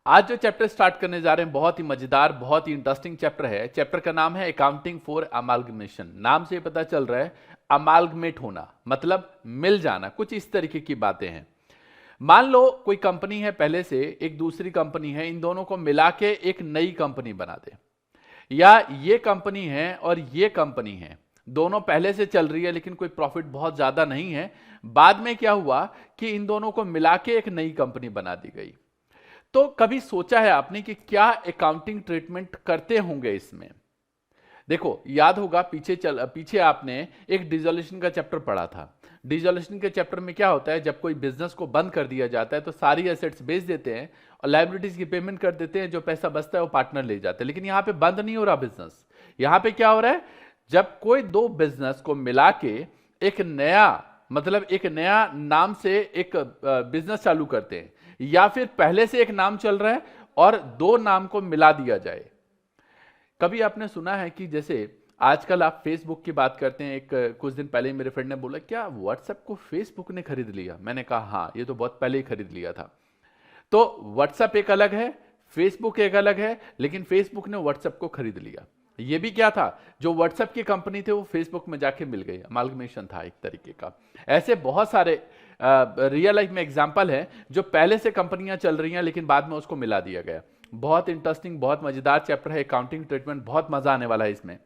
आज जो chapter start करने जा रहे हैं बहुत ही मजेदार, बहुत ही इंटरेस्टिंग चैप्टर है। चैप्टर का नाम है अकाउंटिंग फॉर अमालगमेशन। नाम से पता चल रहा है अमालगमेट होना, मतलब मिल जाना, कुछ इस तरीके की बातें हैं। मान लो कोई कंपनी है, पहले से एक दूसरी कंपनी है, इन दोनों को मिला के एक नई कंपनी बना दे, या ये कंपनी है और ये कंपनी है, दोनों पहले से चल रही है लेकिन कोई प्रॉफिट बहुत ज्यादा नहीं है। बाद में क्या हुआ कि इन दोनों को मिला के एक नई कंपनी बना दी गई। तो कभी सोचा है आपने कि क्या अकाउंटिंग ट्रीटमेंट करते होंगे इसमें? देखो, याद होगा पीछे आपने एक डिसोल्यूशन का चैप्टर पढ़ा था। डिसोल्यूशन के चैप्टर में क्या होता है, जब कोई बिजनेस को बंद कर दिया जाता है तो सारी एसेट्स बेच देते हैं और लायबिलिटीज की पेमेंट कर देते हैं, जो पैसा बचता है वो पार्टनर ले जाते हैं। लेकिन यहां पे बंद नहीं हो रहा बिजनेस। यहां पे क्या हो रहा है, जब कोई दो बिजनेस को मिला के एक नया, मतलब एक नया नाम से एक बिजनेस चालू करते हैं, या फिर पहले से एक नाम चल रहा है और दो नाम को मिला दिया जाए। कभी आपने सुना है कि जैसे आजकल आप फेसबुक की बात करते हैं, एक कुछ दिन पहले मेरे फ्रेंड ने बोला क्या व्हाट्सएप को फेसबुक ने खरीद लिया? मैंने कहा हाँ, ये तो बहुत पहले ही खरीद लिया था। तो व्हाट्सएप एक अलग है, फेसबुक एक अलग है, लेकिन फेसबुक ने व्हाट्सएप को खरीद लिया। ये भी क्या था, जो व्हाट्सएप की कंपनी थे वो फेसबुक में जाके मिल गई, अमालगमेशन था एक तरीके का। ऐसे बहुत सारे रियल लाइफ में एग्जांपल है जो पहले से कंपनियां चल रही हैं लेकिन बाद में उसको मिला दिया गया। बहुत इंटरेस्टिंग, बहुत मजेदार चैप्टर है अकाउंटिंग ट्रीटमेंट, बहुत मजा आने वाला है इसमें।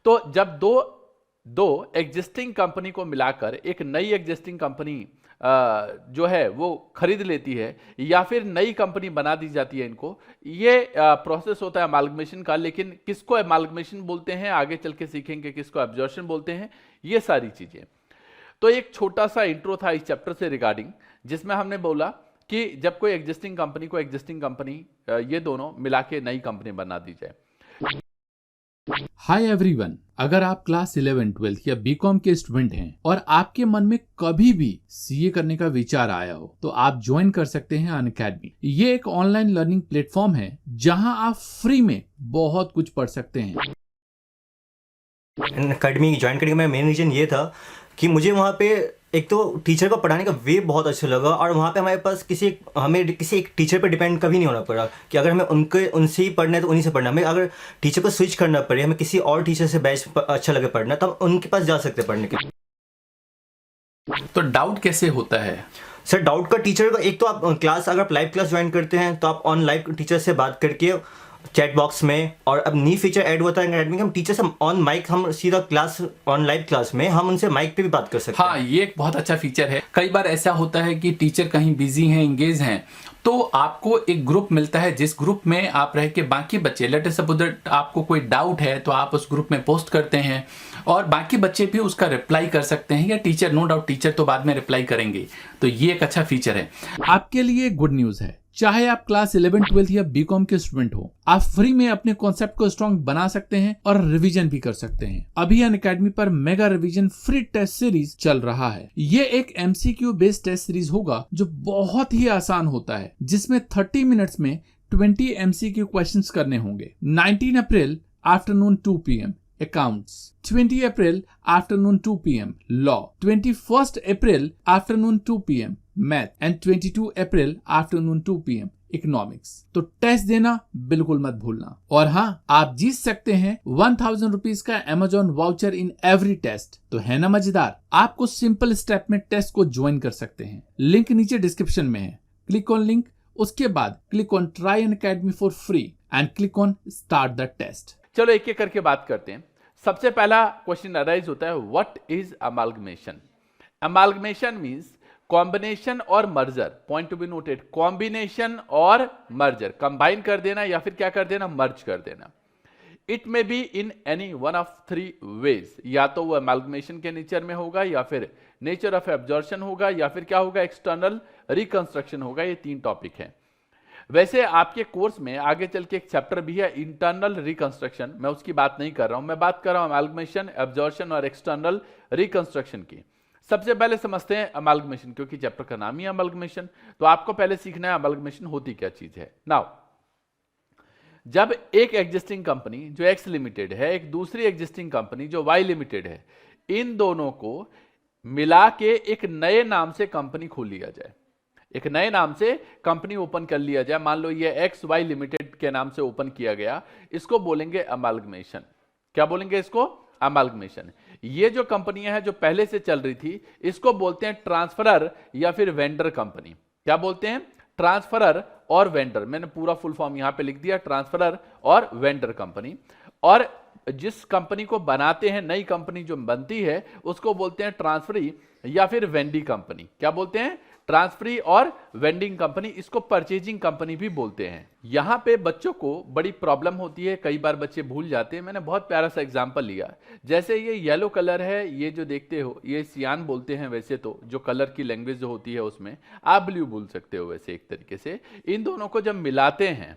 तो जब दो दो एग्जिस्टिंग कंपनी को मिलाकर एक नई एग्जिस्टिंग कंपनी जो है वो खरीद लेती है, या फिर नई कंपनी बना दी जाती है इनको, ये प्रोसेस होता है अमालगमेशन का। लेकिन किसको अमालगमेशन बोलते हैं आगे चल के सीखेंगे, किसको एब्जॉर्प्शन बोलते हैं, ये सारी चीजें। तो एक छोटा सा इंट्रो था इस चैप्टर से रिगार्डिंग, जिसमें हमने बोला कि जब कोई एग्जिस्टिंग कंपनी को एग्जिस्टिंग कंपनी ये दोनों मिला के नई कंपनी बना दी जाए। हाय एवरीवन, अगर आप क्लास 11, 12 या बीकॉम के स्टूडेंट हैं और आपके मन में कभी भी सीए करने का विचार आया हो तो आप ज्वाइन कर सकते हैं अनअकैडमी। ये एक ऑनलाइन लर्निंग प्लेटफॉर्म है जहां आप फ्री में बहुत कुछ पढ़ सकते हैं। अनअकैडमी ज्वाइन करने का मेरा मेन रीज़न ये था कि मुझे वहाँ पे एक तो टीचर को पढ़ाने का वे बहुत अच्छा लगा, और वहाँ पे हमारे पास हमें किसी एक टीचर पर डिपेंड कभी नहीं होना पड़ा कि अगर हमें उनसे ही पढ़ना है तो उन्हीं से पढ़ना। हमें अगर टीचर को स्विच करना पड़े, हमें किसी और टीचर से बैच अच्छा लगे पढ़ना, तो हम उनके पास जा सकते पढ़ने के लिए। तो डाउट कैसे होता है सर? डाउट का टीचर का एक तो आप क्लास, अगर आप लाइव क्लास ज्वाइन करते हैं तो आप ऑन लाइव टीचर से बात करके चैट बॉक्स में, और अब न्यू फीचर ऐड हुआ था अकेडमी का, हम टीचर से ऑन माइक, हम सीधा क्लास ऑन लाइव क्लास में हम उनसे माइक पे भी बात कर सकते हैं। हाँ, ये एक बहुत अच्छा फीचर है। कई बार ऐसा होता है कि टीचर कहीं बिजी हैं, इंगेज हैं, तो आपको एक ग्रुप मिलता है जिस ग्रुप में आप रह के बाकी बच्चे, लेट अस सपोज दैट आपको कोई डाउट है तो आप उस ग्रुप में पोस्ट करते हैं और बाकी बच्चे भी उसका रिप्लाई कर सकते हैं, या टीचर, नो डाउट टीचर तो बाद में रिप्लाई करेंगे। तो ये एक अच्छा फीचर है। आपके लिए गुड न्यूज है, चाहे आप क्लास 11, 12 या बीकॉम के स्टूडेंट हो, आप फ्री में अपने कॉन्सेप्ट को स्ट्रॉन्ग बना सकते हैं और रिवीजन भी कर सकते हैं। अभी अनअकैडमी पर mega revision free test series चल रहा है। ये एक एमसीक्यू बेस्ड टेस्ट सीरीज होगा जो बहुत ही आसान होता है, जिसमें 30 मिनट्स में 20 एमसीक्यू क्वेश्चंस करने होंगे। 19 अप्रैल afternoon 2 PM accounts, 20 April afternoon 2 PM law, 21st April afternoon 2 PM math and 22 April afternoon 2 PM economics. तो टेस्ट देना बिल्कुल मत भूलना। और हाँ, आप जीत सकते हैं 1000 रुपीज का Amazon voucher in every test. तो है ना मजेदार? आपको सिंपल स्टेप में टेस्ट को ज्वाइन कर सकते हैं। लिंक नीचे डिस्क्रिप्शन में है, क्लिक ऑन लिंक, उसके बाद click on try Unacademy for free and click on start the test. चलो एक एक करके बात करते हैं। सबसे पहला क्वेश्चन अराइज होता है, what is amalgamation? Amalgamation means combination और merger. Point to be noted, combination और मर्जर, कंबाइन कर देना या फिर क्या कर देना, मर्ज कर देना। It may be in any one of 3 ways, या तो वो अमालगमेशन के नेचर में होगा, या फिर नेचर ऑफ एब्जॉर्प्शन होगा, या फिर क्या होगा, एक्सटर्नल रिकंस्ट्रक्शन होगा। ये 3 टॉपिक हैं। वैसे आपके कोर्स में आगे चल के एक चैप्टर भी है इंटरनल रिकंस्ट्रक्शन, मैं उसकी बात नहीं कर रहा हूं, मैं बात कर रहा हूं अमालगमेशन, एब्जॉर्प्शन और एक्सटर्नल रिकंस्ट्रक्शन की। सबसे पहले समझते हैं अमालगमेशन, क्योंकि चैप्टर का नाम ही अमालगमेशन, तो आपको पहले सीखना है अमालगमेशन होती क्या चीज है। नाउ, जब एक एग्जिस्टिंग कंपनी जो एक्स लिमिटेड है, एक दूसरी एग्जिस्टिंग कंपनी जो वाई लिमिटेड है, इन दोनों को मिला के एक नए नाम से कंपनी खोल लिया जाए, एक नए नाम से कंपनी ओपन कर लिया जाए, मान लो ये एक्स वाई लिमिटेड के नाम से ओपन किया गया, इसको बोलेंगे अमालगमेशन। क्या बोलेंगे इसको? अमालगमेशन। ये जो कंपनियां हैं जो पहले से चल रही थी, इसको बोलते हैं ट्रांसफरर या फिर वेंडर कंपनी। क्या बोलते हैं? ट्रांसफरर और वेंडर। मैंने पूरा फुल फॉर्म यहां पे लिख दिया, ट्रांसफरर और वेंडर कंपनी। और जिस कंपनी को बनाते हैं, नई कंपनी जो बनती है, उसको बोलते हैं ट्रांसफरी या फिर वेंडी कंपनी। क्या बोलते हैं? ट्रांसफरी और वेंडिंग कंपनी। इसको परचेजिंग कंपनी भी बोलते हैं। यहां पे बच्चों को बड़ी प्रॉब्लम होती है, कई बार बच्चे भूल जाते हैं। मैंने बहुत प्यारा सा एग्जांपल लिया, जैसे ये येलो कलर है, ये जो देखते हो ये सियान बोलते हैं वैसे तो, जो कलर की लैंग्वेज जो होती है उसमें, आप ब्लू बोल सकते हो वैसे एक तरीके से। इन दोनों को जब मिलाते हैं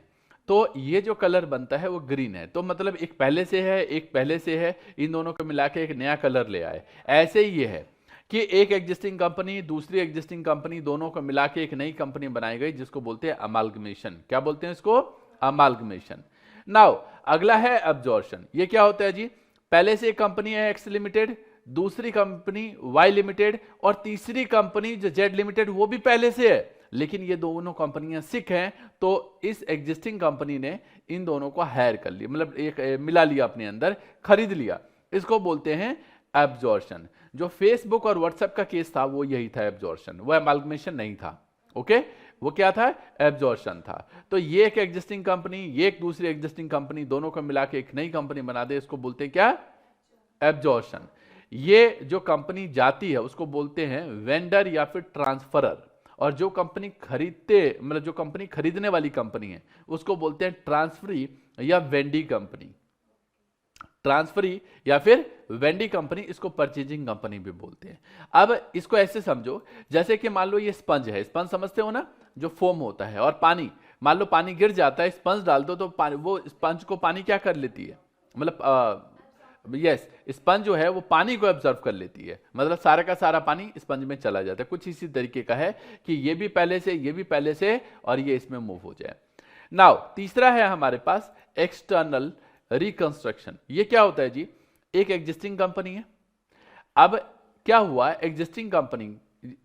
तो ये जो कलर बनता है वो ग्रीन है। तो मतलब एक पहले से है, एक पहले से है, इन दोनों को मिला के एक नया कलर ले आए। ऐसे ही ये है कि एक एग्जिस्टिंग कंपनी दूसरी एग्जिस्टिंग कंपनी दोनों को मिला के एक नई कंपनी बनाई गई, जिसको बोलते हैं अमालगमेशन। क्या बोलते हैं इसको? अमालगमेशन। नाउ अगला है एब्जॉर्प्शन। ये क्या होता है जी? पहले से एक कंपनी है एक्स लिमिटेड, दूसरी कंपनी वाई लिमिटेड, और तीसरी कंपनी जो जेड लिमिटेड वो भी पहले से है, लेकिन ये दोनों कंपनियां सिक हैं, तो इस एग्जिस्टिंग कंपनी ने इन दोनों को हायर कर लिया, मतलब एक मिला लिया अपने अंदर, खरीद लिया। इसको बोलते हैं एब्जॉर्प्शन। जो फेसबुक और व्हाट्सएप का केस था वो यही था, एब्जॉर्प्शन। वो अमालगमेशन नहीं था। ओके, वो क्या था? एब्जॉर्प्शन था। तो ये एक एग्जिस्टिंग कंपनी, ये एक दूसरी एग्जिस्टिंग कंपनी, दोनों को मिला के एक नई कंपनी बना दे, इसको बोलते हैं क्या? एब्जॉर्प्शन। ये जो कंपनी जाती है उसको बोलते हैं वेंडर या फिर ट्रांसफरर। और जो कंपनी खरीदते, मतलब जो कंपनी खरीदने वाली कंपनी है, उसको बोलते हैं ट्रांसफरी या वेंडी कंपनी। ट्रांसफरी या फिर वेंडी कंपनी, इसको परचेजिंग कंपनी भी बोलते हैं। अब इसको ऐसे समझो, जैसे कि मान लो ये स्पंज है, स्पंज समझते हो ना, जो फोम होता है, और पानी, मान लो पानी गिर जाता है, स्पंज डाल दो तो पानी, वो स्पंज को पानी क्या कर लेती है, मतलब यस, स्पंज जो है वो पानी को एब्जॉर्ब कर लेती है, मतलब सारा का सारा पानी स्पंज में चला जाता है। कुछ इसी तरीके का है कि ये भी पहले से, ये भी पहले से, और ये इसमें मूव हो जाए। नाउ तीसरा है हमारे पास एक्सटर्नल रिकंस्ट्रक्शन। ये क्या होता है जी? एक एग्जिस्टिंग कंपनी है, अब क्या हुआ, एग्जिस्टिंग कंपनी,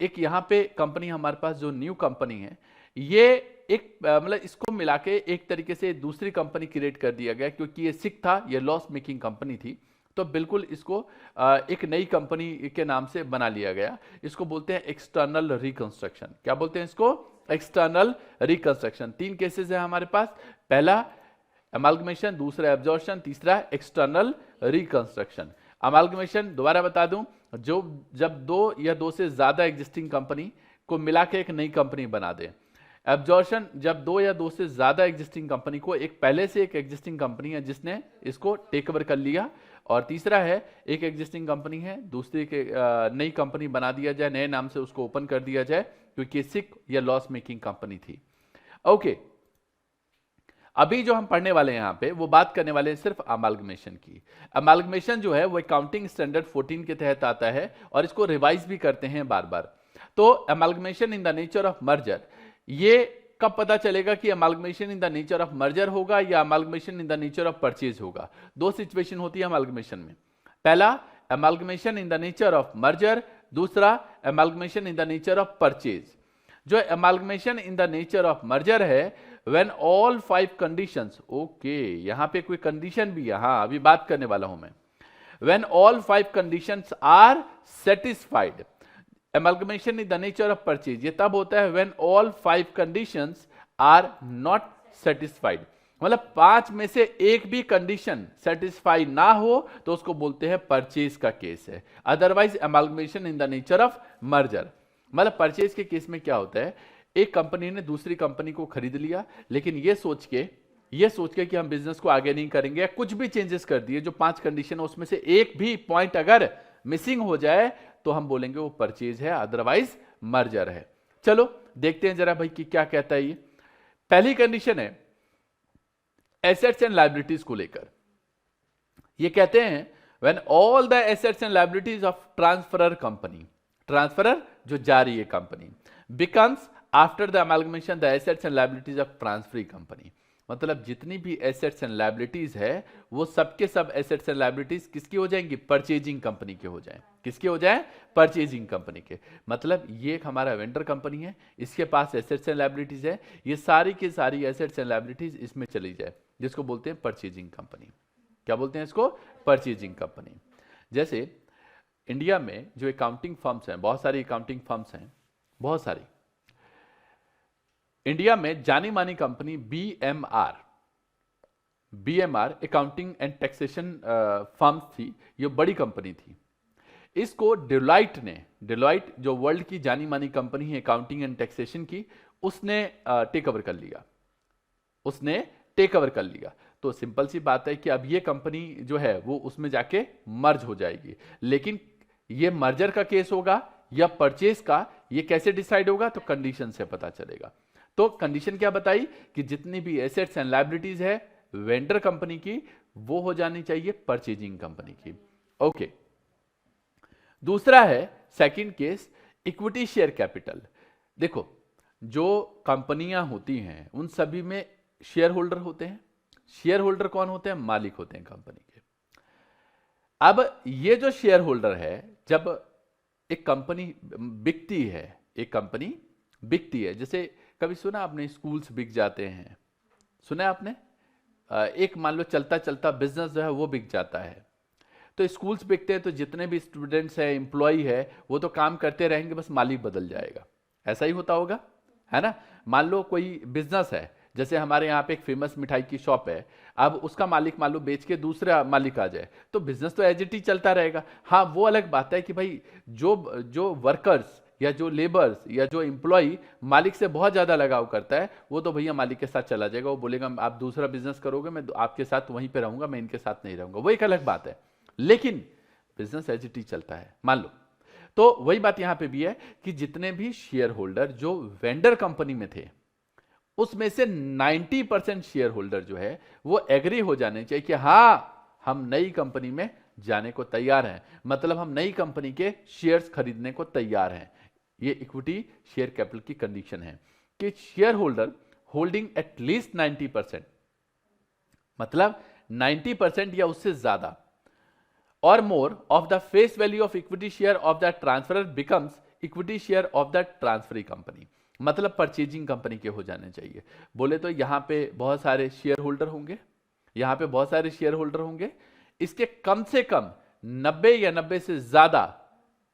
एक यहां पे कंपनी हमारे पास जो न्यू कंपनी है, ये एक मतलब इसको मिला के एक तरीके से दूसरी कंपनी क्रिएट कर दिया गया, क्योंकि ये सिक था, ये लॉस मेकिंग कंपनी थी, तो बिल्कुल इसको एक नई कंपनी के नाम से बना लिया गया। इसको बोलते हैं एक्सटर्नल रिकंस्ट्रक्शन। क्या बोलते हैं इसको? External reconstruction. 3 केसेस है हमारे पास, पहला अमालगमेशन, दूसरा एब्जॉर्प्शन, तीसरा एक्सटर्नल रिकंस्ट्रक्शन। अमालगमेशन दोबारा बता दूं, जो जब 2 या 2 से ज्यादा एग्जिस्टिंग कंपनी को मिला के एक नई कंपनी बना दे। एब्जॉर्प्शन जब 2 या 2 से ज्यादा एग्जिस्टिंग कंपनी को, एक पहले से एक एग्जिस्टिंग कंपनी है जिसने इसको टेक ओवर कर लिया, और तीसरा है एक एग्जिस्टिंग कंपनी है, दूसरी के नई कंपनी बना दिया जाए, नए नाम से उसको ओपन कर दिया जाए, क्योंकि सिक या लॉस मेकिंग कंपनी थी। ओके, अभी जो हम पढ़ने वाले हैं यहां पे, वो बात करने वाले हैं सिर्फ अमालगमेशन की। अमालगमेशन जो है वो अकाउंटिंग स्टैंडर्ड 14 के तहत आता है, और इसको रिवाइज भी करते हैं बार बार। तो amalgamation in the nature of merger, ये कब पता चलेगा कि amalgamation in the nature of merger होगा या amalgamation in the nature of purchase होगा? 2 सिचुएशन होती है अमालगमेशन में। पहला, amalgamation in the nature of merger, दूसरा amalgamation in the nature of purchase. जो amalgamation in the nature of merger है, व्हेन ऑल 5 कंडीशंस, ओके यहां पे कोई कंडीशन भी है, हाँ अभी बात करने वाला हूं मैं। When all 5 conditions are satisfied. Amalgamation in the nature of purchase, ये तब होता है when all 5 conditions are not satisfied। मतलब 5 में से एक भी कंडीशन सेटिस्फाई ना हो तो उसको बोलते हैं परचेज का केस है। Otherwise amalgamation in the nature of merger. मतलब परचेज के केस में क्या होता है, एक कंपनी ने दूसरी कंपनी को खरीद लिया, लेकिन ये सोच के कि हम बिजनेस को आगे नहीं करेंगे, कुछ भी चेंजेस कर दिए, जो 5 कंडीशन है उसमें से एक भी पॉइंट अगर मिसिंग हो जाए तो हम बोलेंगे वो परचेज है, अदरवाइज मर्जर है। चलो देखते हैं जरा भाई कि क्या कहता है ये। पहली कंडीशन है एसेट्स एंड लायबिलिटीज को लेकर। ये कहते हैं when all the assets and liabilities of transferor company, transferor जो जारी है company, becomes after the amalgamation the assets and liabilities of transferee company. मतलब जितनी भी एसेट्स एंड लायबिलिटीज है वो सबके सब एसेट्स एंड लायबिलिटीज किसकी हो जाएंगी? परचेजिंग कंपनी के हो जाएं। किसके हो जाएं? परचेजिंग कंपनी के। मतलब ये एक हमारा वेंडर कंपनी है, इसके पास एसेट्स एंड लायबिलिटीज है, ये सारी की सारी एसेट्स एंड लायबिलिटीज इसमें चली जाए, जिसको बोलते हैं परचेजिंग कंपनी। क्या बोलते हैं इसको? Purchasing company. जैसे इंडिया में जो अकाउंटिंग फर्म्स हैं, बहुत सारी अकाउंटिंग फर्म्स हैं, बहुत सारी। इंडिया में जानी मानी company BMR accounting and taxation firms थी, ये बड़ी कंपनी थी। इसको डेलॉइट जो वर्ल्ड की जानी मानी कंपनी है अकाउंटिंग एंड टैक्सेशन की, उसने टेक ओवर कर लिया। तो सिंपल सी बात है कि अब ये कंपनी जो है वो उसमें जाके मर्ज हो जाएगी। लेकिन ये मर्जर का केस होगा या परचेज का, ये कैसे डिसाइड होगा? तो कंडीशन से पता चलेगा। तो कंडीशन क्या बताई कि जितनी भी एसेट्स एंड लायबिलिटीज है वेंडर कंपनी की, वो हो जानी चाहिए परचेजिंग कंपनी की। ओके, दूसरा है second case, equity share capital. देखो, जो कंपनियां होती हैं उन सभी में शेयर होल्डर होते हैं। शेयर होल्डर कौन होते हैं? मालिक होते हैं कंपनी के। अब ये जो शेयर होल्डर है, जब एक कंपनी बिकती है, जैसे कभी सुना आपने स्कूल्स बिक जाते हैं, सुना है आपने? एक मान लो चलता चलता बिजनेस जो है वो बिक जाता है, तो स्कूल्स बिकते हैं तो जितने भी स्टूडेंट्स हैं, एम्प्लॉय है, वो तो काम करते रहेंगे, बस मालिक बदल जाएगा। ऐसा ही होता होगा, है ना? मान लो कोई बिजनेस है, जैसे हमारे यहाँ पे एक फेमस मिठाई की शॉप है, अब उसका मालिक मान लो बेच के दूसरा मालिक आ जाए, तो बिजनेस तो एज इट इज चलता रहेगा। हाँ, वो अलग बात है कि भाई जो वर्कर्स या जो लेबर्स या जो एम्प्लॉय मालिक से बहुत ज्यादा लगाव करता है, वो तो भैया मालिक के साथ चला जाएगा, वो बोलेगा आप दूसरा बिजनेस करोगे, मैं आपके साथ वहीं पे रहूंगा, मैं इनके साथ नहीं रहूंगा, वो एक अलग बात है। लेकिन बिजनेस एज इट इज चलता है, मान लो। तो वही बात यहां पे भी है कि जितने भी शेयर होल्डर जो वेंडर कंपनी में थे, उसमें से 90% शेयर होल्डर जो है वो एग्री हो जाने चाहिए कि हाँ, हम नई कंपनी में जाने को तैयार हैं, मतलब हम नई कंपनी के शेयर्स खरीदने को तैयार हैं। ये इक्विटी शेयर कैपिटल की कंडीशन है कि शेयर होल्डर होल्डिंग एटलीस्ट 90%, मतलब 90% या उससे ज्यादा और more of the face value of equity share of the transferor becomes equity share of the transferee company, मतलब परचेजिंग कंपनी के हो जाने चाहिए। बोले तो यहां पे बहुत सारे शेयर होल्डर होंगे, इसके कम से कम 90 या 90 से ज्यादा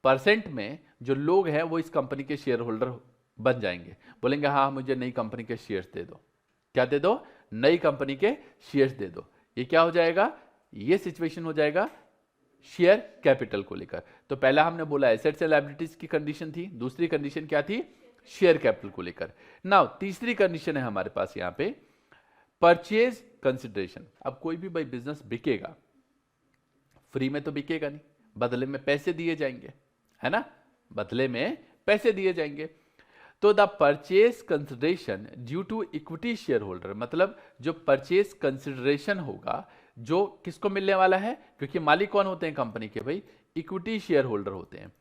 % में जो लोग हैं वो इस कंपनी के शेयर होल्डर बन जाएंगे। बोलेंगे हाँ, मुझे नई कंपनी के शेयर्स दे दो। क्या दे दो? नई कंपनी के शेयर्स दे दो। ये क्या हो जाएगा? ये सिचुएशन हो जाएगा शेयर कैपिटल को लेकर। तो पहला हमने बोला एसेट्स एंड लायबिलिटीज की कंडीशन थी, दूसरी कंडीशन क्या थी? शेयर कैपिटल को लेकर। नाउ तीसरी कंडीशन है हमारे पास यहां पे परचेज कंसिडरेशन। अब कोई भी भाई बिजनेस बिकेगा, फ्री में तो बिकेगा नहीं, बदले में पैसे दिए जाएंगे, है ना? बदले में पैसे दिए जाएंगे। तो the purchase consideration due to equity share holder, मतलब जो परचेज कंसिडरेशन होगा जो किसको मिलने वाला है, क्योंकि मालिक कौन होते हैं कंपनी के? भाई इक्विटी शेयर होल्डर होते हैं।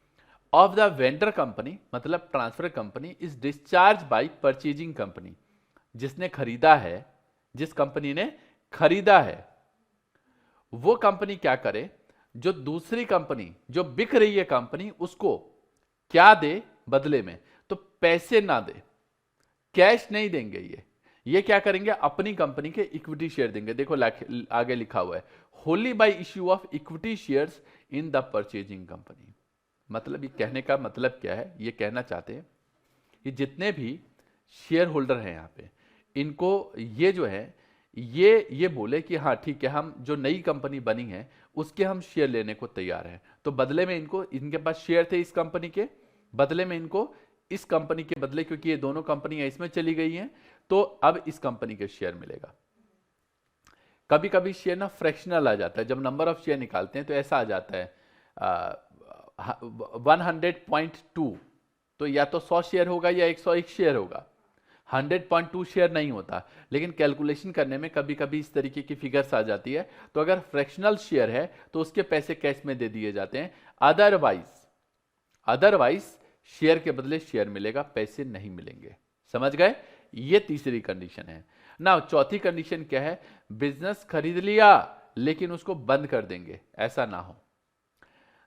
ऑफ द वेंडर कंपनी, मतलब transfer company, is discharge by purchasing company. जिसने खरीदा है, जिस कंपनी ने खरीदा है, वो कंपनी क्या करे, जो दूसरी कंपनी जो बिक रही है कंपनी, उसको क्या दे बदले में? तो पैसे ना दे, कैश नहीं देंगे। ये क्या करेंगे? अपनी कंपनी के इक्विटी शेयर देंगे। देखो आगे लिखा हुआ है Holi bye issue of equity shares in the purchasing company. मतलब ये कहने का मतलब क्या है? ये कहना चाहते हैं कि जितने भी शेयर होल्डर हैं यहाँ पे, इनको ये जो है ये बोले कि हाँ ठीक है, हम जो नई कंपनी बनी है उसके हम शेयर लेने को तैयार हैं। तो बदले में इनके पास शेयर थे इस कंपनी के, बदले में इनको इस कंपनी के बदले, क्योंकि ये दोनों कंपनियां इसमें चली गई हैं, तो अब इस कंपनी के शेयर मिलेगा। कभी कभी शेयर ना फ्रैक्शनल आ जाता है, जब नंबर ऑफ शेयर निकालते हैं तो ऐसा आ जाता है 100.2, तो या तो 100 शेयर होगा या 101 शेयर होगा, 100.2 शेयर नहीं होता। लेकिन कैलकुलेशन करने में कभी कभी इस तरीके की फिगर्स आ जाती है, तो अगर फ्रैक्शनल शेयर है तो उसके पैसे कैश में दे दिए जाते हैं। अदरवाइज शेयर के बदले शेयर मिलेगा, पैसे नहीं मिलेंगे। समझ गए? ये तीसरी कंडीशन है ना। चौथी कंडीशन क्या है? बिजनेस खरीद लिया लेकिन उसको बंद कर देंगे, ऐसा ना हो।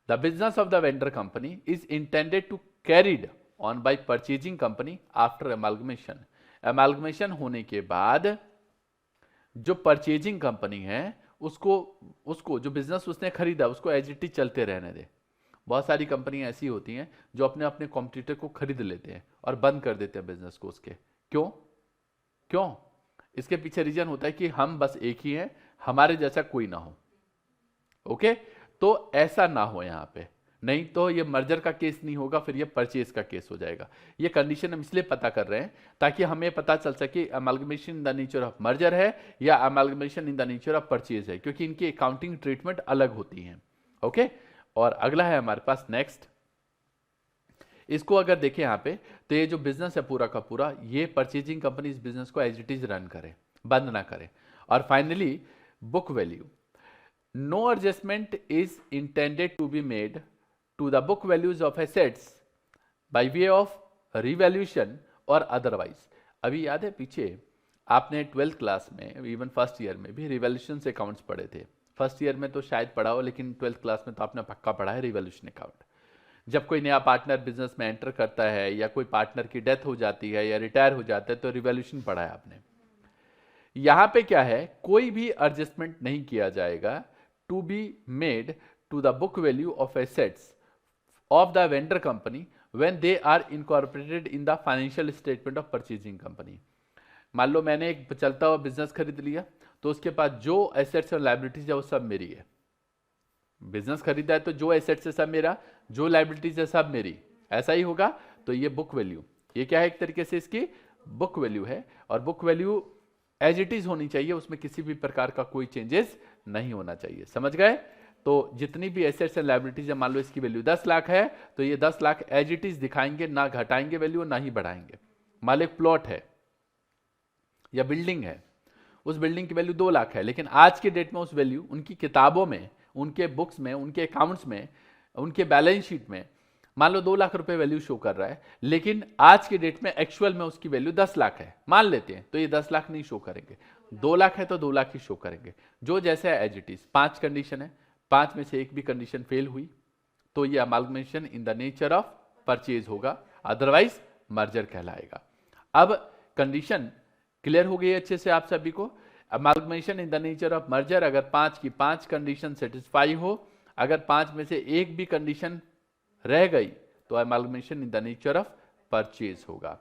The business of the vendor company is intended to carried on by purchasing company after amalgamation. Amalgamation होने के बाद जो परचेजिंग कंपनी है उसको जो बिजनेस उसने खरीदा उसको एज इट इज चलते रहने दे। बहुत सारी कंपनियां ऐसी होती हैं जो अपने अपने कॉम्पिटिटर को खरीद लेते हैं और बंद कर देते हैं बिजनेस को उसके। क्यों? इसके पीछे रीजन होता है कि हम बस एक ही हैं, हमारे जैसा कोई ना हो। ओके, तो ऐसा ना हो यहां पे, नहीं तो ये मर्जर का केस नहीं होगा, फिर ये परचेज का केस हो जाएगा। ये कंडीशन हम इसलिए पता कर रहे हैं ताकि हमें पता चल सके amalgamation in the nature of merger है या amalgamation in the nature of purchase है, क्योंकि इनकी अकाउंटिंग ट्रीटमेंट अलग होती है। ओके, और अगला है हमारे पास नेक्स्ट। इसको अगर देखें यहाँ पे तो ये जो बिजनेस है पूरा का पूरा, ये परचेजिंग कंपनी इस बिजनेस को एज इट इज रन करे, बंद ना करे। और finally book value, no adjustment is intended to be made to the book values of assets by way of revaluation or otherwise। अभी याद है पीछे आपने 12th क्लास में, इवन फर्स्ट ईयर में भी रिवैल्यूएशन अकाउंट्स पढ़े थे। फर्स्ट ईयर में तो शायद पढ़ा हो, लेकिन 12th क्लास में तो आपने पक्का पढ़ा है रिवैल्यूएशन अकाउंट। जब कोई नया पार्टनर बिजनेस में एंटर करता है या कोई पार्टनर की डेथ हो जाती है या रिटायर हो जाता है तो रिवैल्यूएशन पढ़ा है आपने। यहां पे क्या है, कोई भी एडजस्टमेंट नहीं किया जाएगा to be made to the book value of assets of the vendor company when they are incorporated in the financial statement of purchasing company। मान लो मैंने एक चलता हुआ बिजनेस खरीद लिया, तो उसके पास जो एसेट्स और लायबिलिटीज है वो सब मेरी है। बिजनेस खरीदा है तो जो एसेट्स है सब मेरा, जो लायबिलिटीज है सब मेरी, ऐसा ही होगा। तो ये बुक वैल्यू, ये क्या है, एक तरीके से इसकी बुक वैल्यू है, और book value as it is होनी चाहिए, उसमें किसी भी प्रकार का कोई चेंजेस नहीं होना चाहिए। समझ गए? तो जितनी भी एसेट्स एंड लायबिलिटीज है, मान लो इसकी वैल्यू 10 लाख है तो ये 10 लाख एज इट इज दिखाएंगे, ना घटाएंगे वैल्यू ना ही बढ़ाएंगे। मान लो एक प्लॉट है या बिल्डिंग है, उस बिल्डिंग की वैल्यू 2 लाख है, लेकिन आज के डेट में उस वैल्यू उनकी किताबों में, उनके बुक्स में, उनके अकाउंट्स में, उनके बैलेंस शीट में मान लो 2 लाख रुपए वैल्यू शो कर रहा है, लेकिन आज के डेट में एक्चुअल में उसकी वैल्यू 10 लाख है मान लेते हैं, तो ये 10 लाख नहीं शो करेंगे। 2 लाख है तो 2 लाख ही शो करेंगे, जो जैसा है एज इट इज। 5 कंडीशन है, 5 में से एक भी कंडीशन फेल हुई तो ये amalgamation in the nature of purchase होगा, अदरवाइज मर्जर कहलाएगा। अब कंडीशन क्लियर हो गई अच्छे से आप सभी को। Amalgamation in the nature of merger, अगर 5 की 5 कंडीशन सेटिस्फाई हो, अगर 5 में से एक भी कंडीशन रह गई तो amalgamation in the nature of purchase होगा।